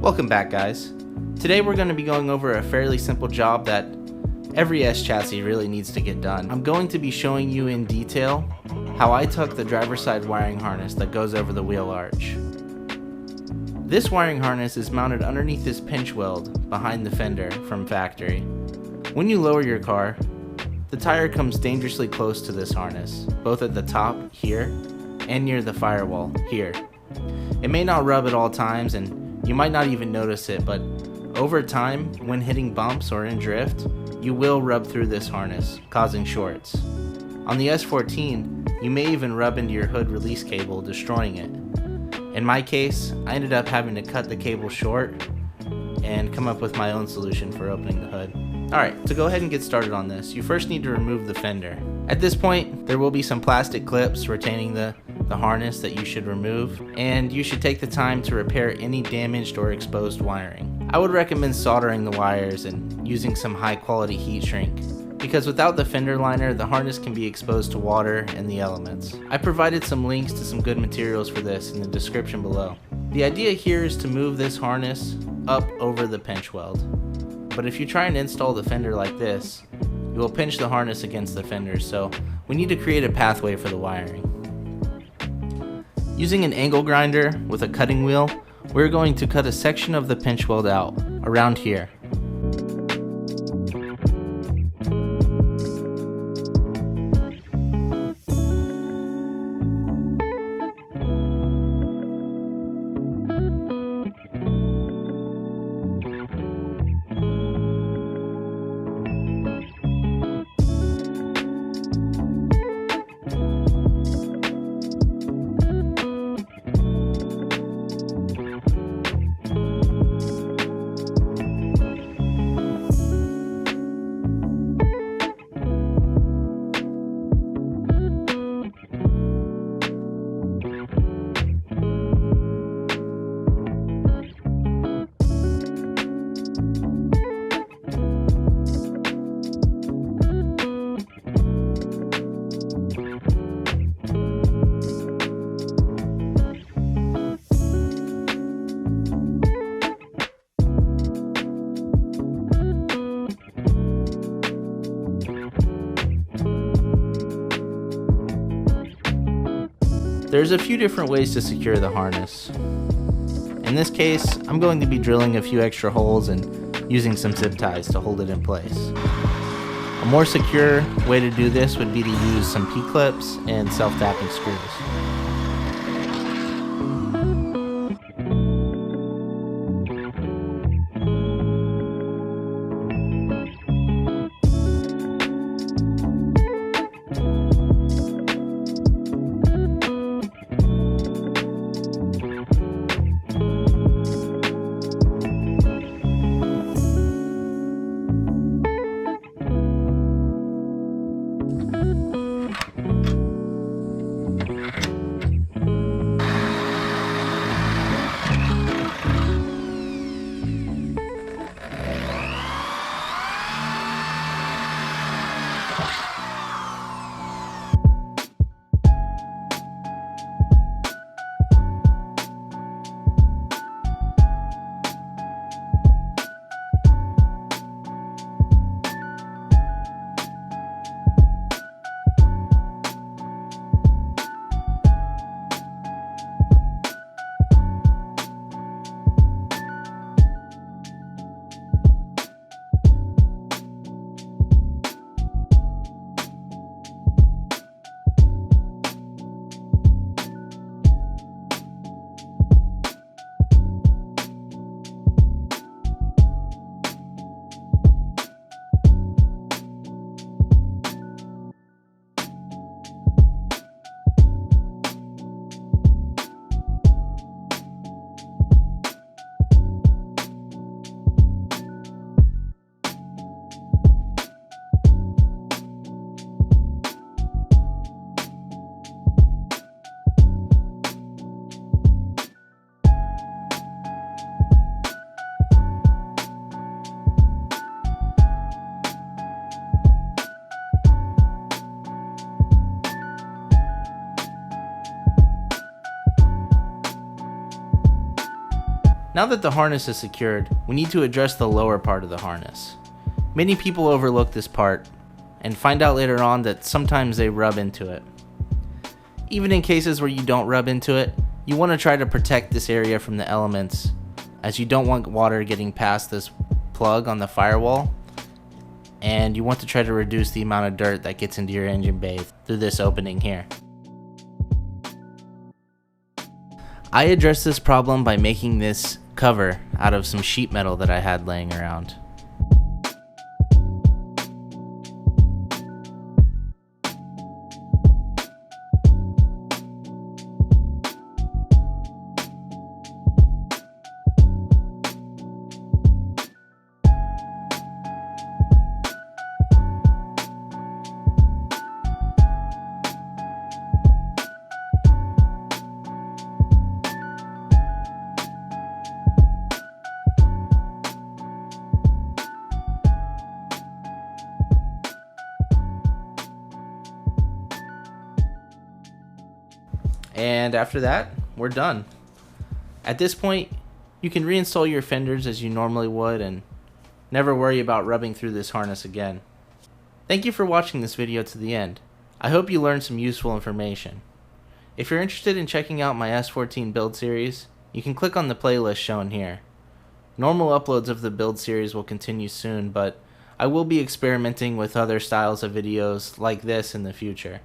Welcome back, guys. Today we're going to be going over a fairly simple job that every S chassis really needs to get done. I'm going to be showing you in detail how I took the driver's side wiring harness that goes over the wheel arch. This wiring harness is mounted underneath this pinch weld behind the fender from factory. When you lower your car, the tire comes dangerously close to this harness, both at the top here and near the firewall here. It may not rub at all times and you might not even notice it, but over time, when hitting bumps or in drift, you will rub through this harness, causing shorts. On the S14, you may even rub into your hood release cable, destroying it. In my case, I ended up having to cut the cable short and come up with my own solution for opening the hood. Alright, to go ahead and get started on this, you first need to remove the fender. At this point, there will be some plastic clips retaining the harness that you should remove, and you should take the time to repair any damaged or exposed wiring. I would recommend soldering the wires and using some high quality heat shrink, because without the fender liner, the harness can be exposed to water and the elements. I provided some links to some good materials for this in the description below. The idea here is to move this harness up over the pinch weld, but if you try and install the fender like this, you will pinch the harness against the fender, so we need to create a pathway for the wiring. Using an angle grinder with a cutting wheel, we're going to cut a section of the pinch weld out, around here. There's a few different ways to secure the harness. In this case, I'm going to be drilling a few extra holes and using some zip ties to hold it in place. A more secure way to do this would be to use some P-clips and self-tapping screws. Now that the harness is secured, we need to address the lower part of the harness. Many people overlook this part and find out later on that sometimes they rub into it. Even in cases where you don't rub into it, you want to try to protect this area from the elements, as you don't want water getting past this plug on the firewall, and you want to try to reduce the amount of dirt that gets into your engine bay through this opening here. I addressed this problem by making this cover out of some sheet metal that I had laying around. And after that, we're done. At this point, you can reinstall your fenders as you normally would and never worry about rubbing through this harness again. Thank you for watching this video to the end. I hope you learned some useful information. If you're interested in checking out my S14 build series, you can click on the playlist shown here. Normal uploads of the build series will continue soon, but I will be experimenting with other styles of videos like this in the future.